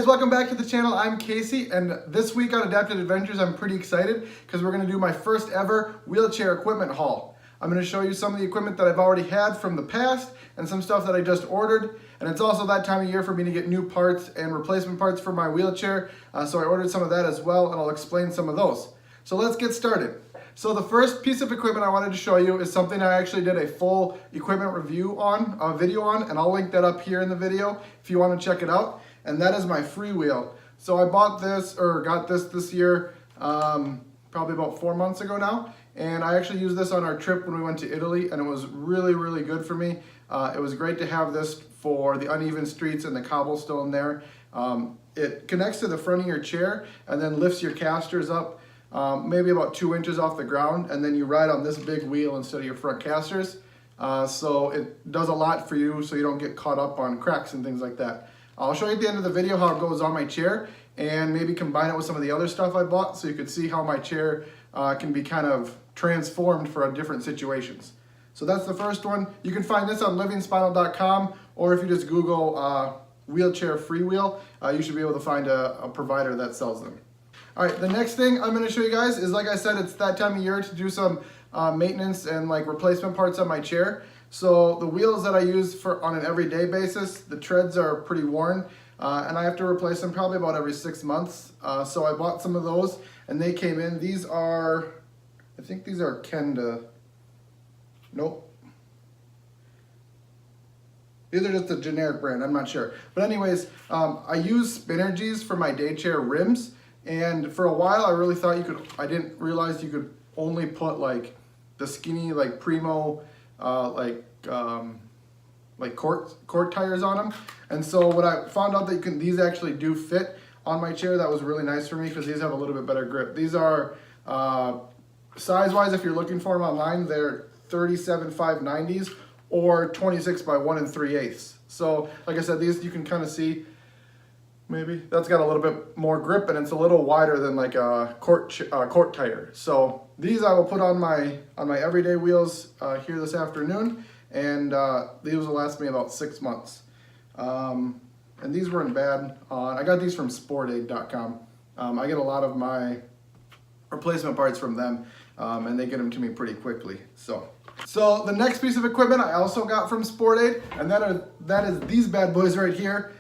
welcome back to the channel. I'm Casey, and this week on Adapted Adventures, I'm pretty excited because we're going to do my first ever wheelchair equipment haul. I'm going to show you some of the equipment that I've already had from the past and some stuff that I just ordered. And it's also that time of year for me to get new parts and replacement parts for my wheelchair, so I ordered some of that as well, and I'll explain some of those. So let's get started. So the first piece of equipment I wanted to show you is something I actually did a full equipment review on, a video on, and I'll link that up here in the video if you want to check it out. And that is my freewheel. So I bought this, or got this year, probably about 4 months ago now. And I actually used this on our trip when we went to Italy, and it was really, really good for me. It was great to have this for the uneven streets and the cobblestone there. It connects to the front of your chair and then lifts your casters up maybe about 2 inches off the ground, and then you ride on this big wheel instead of your front casters. So it does a lot for you so you don't get caught up on cracks and things like that. I'll show you at the end of the video how it goes on my chair and maybe combine it with some of the other stuff I bought so you could see how my chair can be kind of transformed for different situations. So that's the first one. You can find this on livingspinal.com, or if you just Google wheelchair freewheel, you should be able to find a provider that sells them. All right, the next thing I'm gonna show you guys is, like I said, it's that time of year to do some maintenance and like replacement parts on my chair. So the wheels that I use on an everyday basis, the treads are pretty worn, and I have to replace them probably about every 6 months. So I bought some of those, and they came in. These are, I think these are Kenda. Nope. These are just a generic brand, I'm not sure. But anyways, I use Spinergies for my day chair rims, and for a while I really thought I didn't realize you could only put like the skinny, like Primo, like court tires on them. And so when I found out that these actually do fit on my chair, that was really nice for me because these have a little bit better grip. These are, size-wise, if you're looking for them online, they're 37 590s or 26 by 1 3/8. So like I said, these you can kind of see, maybe that's got a little bit more grip, and it's a little wider than like a court tire. So these I will put on my everyday wheels here this afternoon, and these will last me about 6 months. And these weren't bad. I got these from sportaid.com. I get a lot of my replacement parts from them, and they get them to me pretty quickly. So the next piece of equipment I also got from Sportaid, and that is these bad boys right here.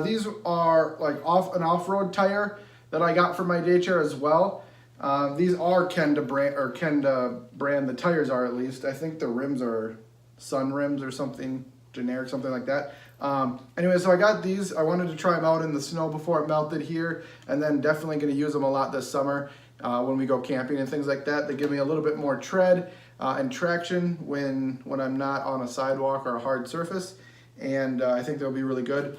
These are like an off-road tire that I got for my day chair as well. These are Kenda brand, the tires are, at least. I think the rims are Sun rims or something generic, something like that. Anyway, so I got these. I wanted to try them out in the snow before it melted here, and then definitely going to use them a lot this summer when we go camping and things like that. They give me a little bit more tread and traction when I'm not on a sidewalk or a hard surface, and I think they'll be really good.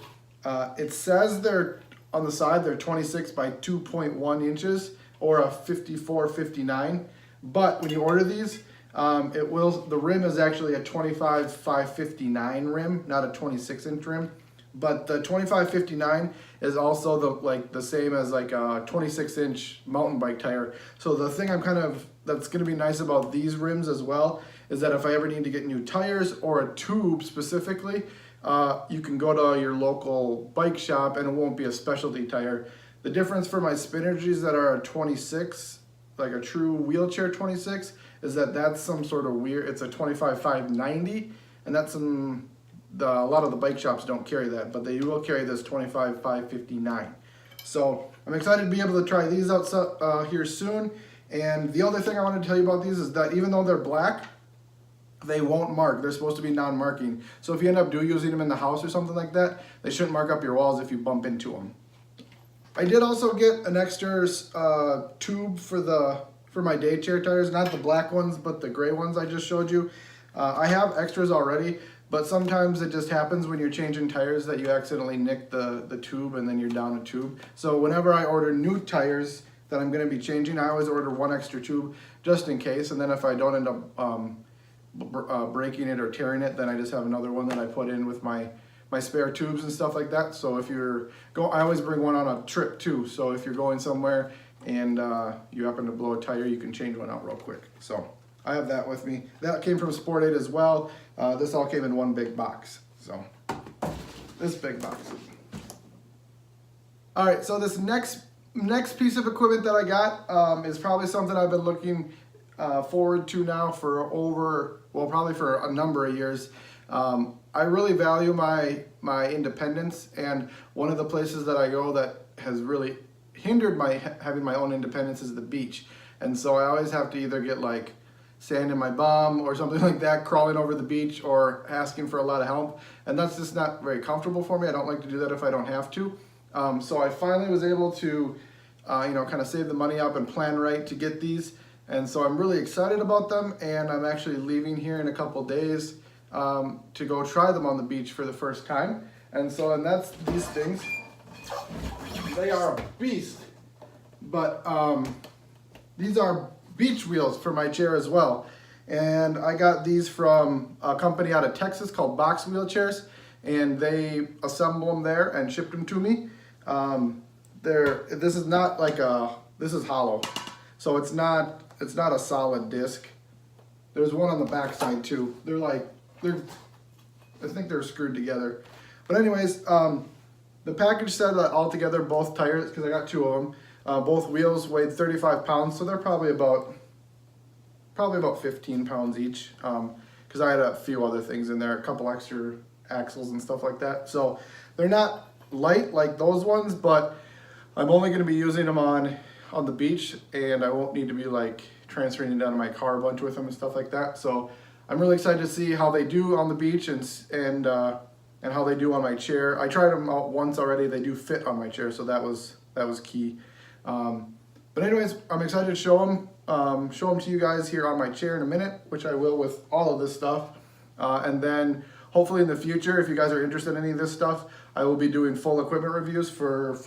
It says they're on the side, they're 26 by 2.1 inches or a 54/59, but when you order these, the rim is actually a 25 559 rim, not a 26-inch rim. But the 25/59 is also the same as like a 26-inch mountain bike tire. So the thing that's going to be nice about these rims as well is that if I ever need to get new tires or a tube specifically, you can go to your local bike shop and it won't be a specialty tire. The difference for my Spinergies that are a 26, like a true wheelchair 26, is that's some sort of weird, it's a 25 590, and that's a lot of the bike shops don't carry that, but they will carry this 25 559. So I'm excited to be able to try these out here soon. And the other thing I want to tell you about these is that even though they're black, they won't mark. They're supposed to be non-marking. So if you end up using them in the house or something like that, they shouldn't mark up your walls if you bump into them. I did also get an extra tube for my day chair tires, not the black ones, but the gray ones I just showed you. I have extras already, but sometimes it just happens when you're changing tires that you accidentally nick the tube and then you're down a tube. So whenever I order new tires that I'm going to be changing, I always order one extra tube just in case, and then if I don't end up breaking it or tearing it, then I just have another one that I put in with my spare tubes and stuff like that. So if I always bring one on a trip too. So if you're going somewhere and you happen to blow a tire, you can change one out real quick. So I have that with me. That came from Sportaid as well. This all came in one big box. So this big box. All right, so this next piece of equipment that I got is probably something I've been looking forward to now for probably for a number of years. I really value my independence, and one of the places that I go that has really hindered my having my own independence is the beach. And so I always have to either get like sand in my bum or something like that, crawling over the beach or asking for a lot of help. And that's just not very comfortable for me. I don't like to do that if I don't have to. So I finally was able to, kind of save the money up and plan right to get these. And so I'm really excited about them. And I'm actually leaving here in a couple days to go try them on the beach for the first time. And that's these things. They are a beast. But these are beach wheels for my chair as well. And I got these from a company out of Texas called Box Wheelchairs, and they assemble them there and shipped them to me. This is not like this is hollow, so it's not a solid disc. There's one on the back side too. I think they're screwed together. But anyways, the package said that altogether both tires, because I got two of them, both wheels weighed 35 pounds, so they're probably about 15 pounds each, because I had a few other things in there, a couple extra axles and stuff like that. So they're not light like those ones, but I'm only going to be using them on the beach, and I won't need to be like transferring it down to my car a bunch with them and stuff like that. So I'm really excited to see how they do on the beach and how they do on my chair. I tried them out once already. They do fit on my chair, so that was key. But anyways, I'm excited to show them to you guys here on my chair in a minute, which I will with all of this stuff. And then hopefully in the future, if you guys are interested in any of this stuff, I will be doing full equipment reviews for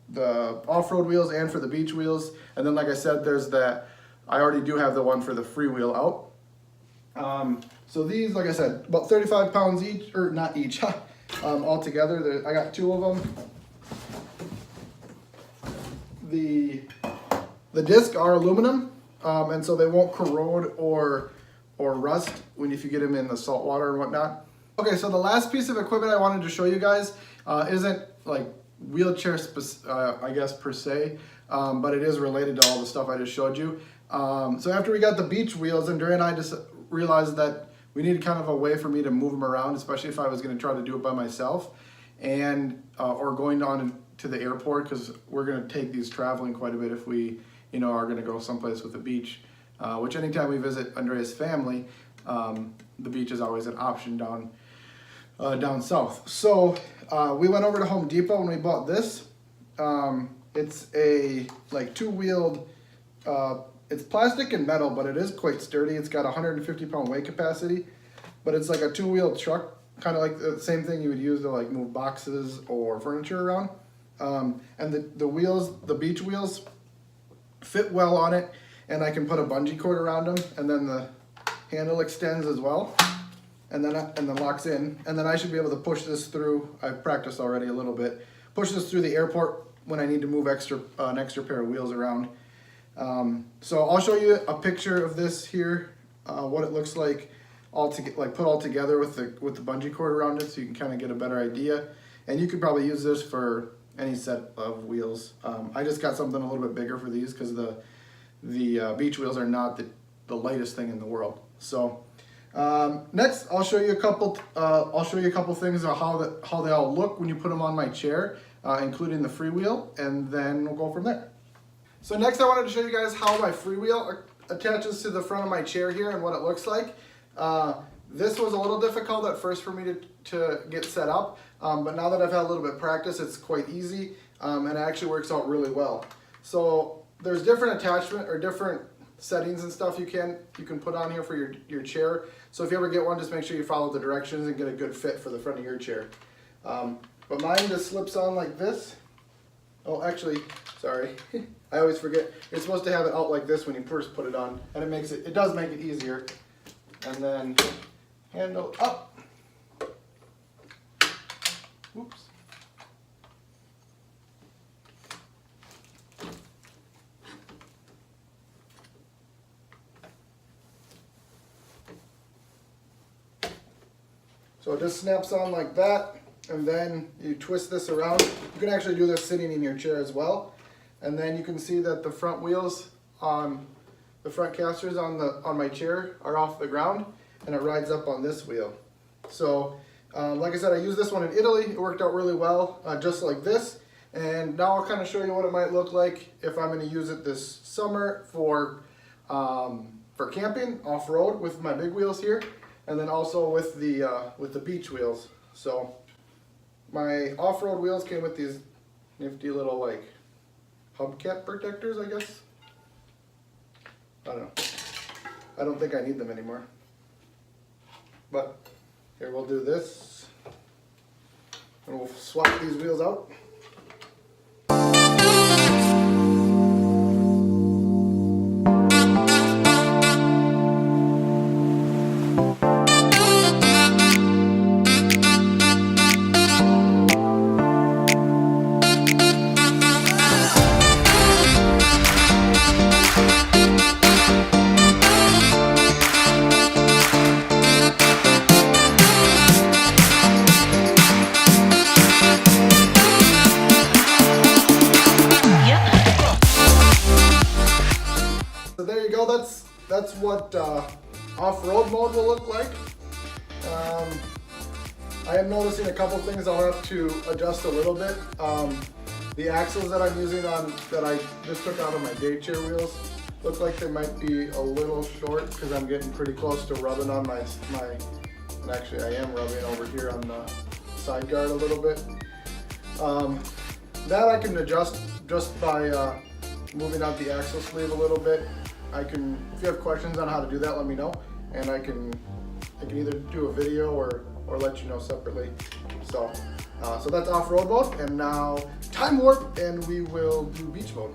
the off-road wheels and for the beach wheels. And then like I said, I already do have the one for the freewheel out. So these, like I said, about 35 pounds each, or not each, all together. I got two of them. The discs are aluminum, and so they won't corrode or rust if you get them in the salt water and whatnot. Okay, so the last piece of equipment I wanted to show you guys isn't like wheelchair I guess per se, but it is related to all the stuff I just showed you. So after we got the beach wheels, Andrea and I just realized that we needed kind of a way for me to move them around, especially if I was going to try to do it by myself, and or going on to the airport, because we're going to take these traveling quite a bit if we are going to go someplace with a beach, which anytime we visit Andrea's family, the beach is always an option down south. So we went over to Home Depot and we bought this. It's a like two-wheeled, it's plastic and metal, but it is quite sturdy. It's got 150 pound weight capacity, but it's like a two-wheeled truck, kind of like the same thing you would use to like move boxes or furniture around. And the wheels, the beach wheels, fit well on it, and I can put a bungee cord around them, and then the handle extends as well, and then locks in, and then I should be able to push this through. I've practiced already a little bit. Push this through the airport when I need to move an extra pair of wheels around. So I'll show you a picture of this here, what it looks like put all together with the bungee cord around it, so you can kind of get a better idea. And you could probably use this for any set of wheels. I just got something a little bit bigger for these because the beach wheels are not the lightest thing in the world. So next, I'll show you a couple. Things of how they all look when you put them on my chair, including the freewheel, and then we'll go from there. So next, I wanted to show you guys how my freewheel attaches to the front of my chair here and what it looks like. This was a little difficult at first for me to get set up, but now that I've had a little bit of practice, it's quite easy, and it actually works out really well. So there's different attachment or different settings and stuff you can put on here for your chair. So if you ever get one, just make sure you follow the directions and get a good fit for the front of your chair. But mine just slips on like this. Oh, actually, sorry. I always forget. You're supposed to have it out like this when you first put it on, and it does make it easier. And then handle up. Oops. So it just snaps on like that. and then you twist this around. You can actually do this sitting in your chair as well. And then you can see that the front wheels on the front casters on my chair are off the ground, and it rides up on this wheel. So like I said, I used this one in Italy. It worked out really well, just like this. And now I'll kind of show you what it might look like if I'm going to use it this summer for camping off-road with my big wheels here, and then also with the beach wheels. So my off-road wheels came with these nifty little like hubcap protectors, I guess. I don't know. I don't think I need them anymore. But here, we'll do this, and we'll swap these wheels out. So there you go, that's what off-road mode will look like. I am noticing a couple things I'll have to adjust a little bit. The axles that I'm using that I just took out of my day chair wheels look like they might be a little short because I'm getting pretty close to rubbing on my and actually I am rubbing over here on the side guard a little bit. That I can adjust just by moving out the axle sleeve a little bit. If you have questions on how to do that, let me know, and I can either do a video or let you know separately. So that's off-road mode, and now time warp, and we will do beach mode.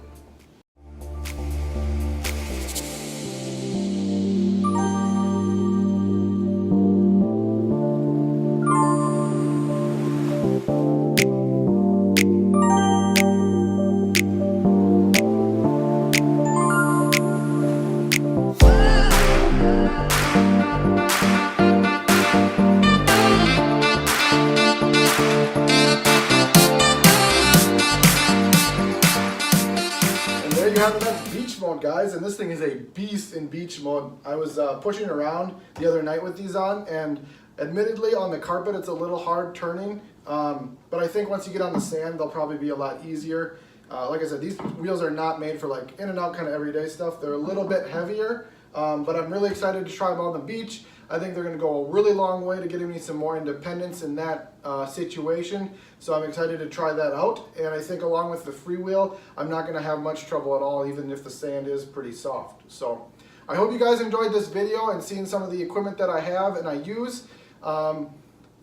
That's beach mode, guys, and this thing is a beast in beach mode. I was pushing around the other night with these on, and admittedly on the carpet it's a little hard turning, but I think once you get on the sand they'll probably be a lot easier. Like I said, these wheels are not made for like in and out kind of everyday stuff. They're a little bit heavier, but I'm really excited to try them on the beach. I think they're going to go a really long way to getting me some more independence in that situation. So I'm excited to try that out. And I think along with the freewheel, I'm not going to have much trouble at all, even if the sand is pretty soft. So I hope you guys enjoyed this video and seeing some of the equipment that I have and I use. And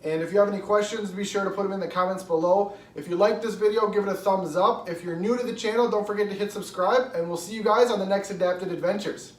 if you have any questions, be sure to put them in the comments below. If you like this video, give it a thumbs up. If you're new to the channel, don't forget to hit subscribe, and we'll see you guys on the next Adapted Adventures.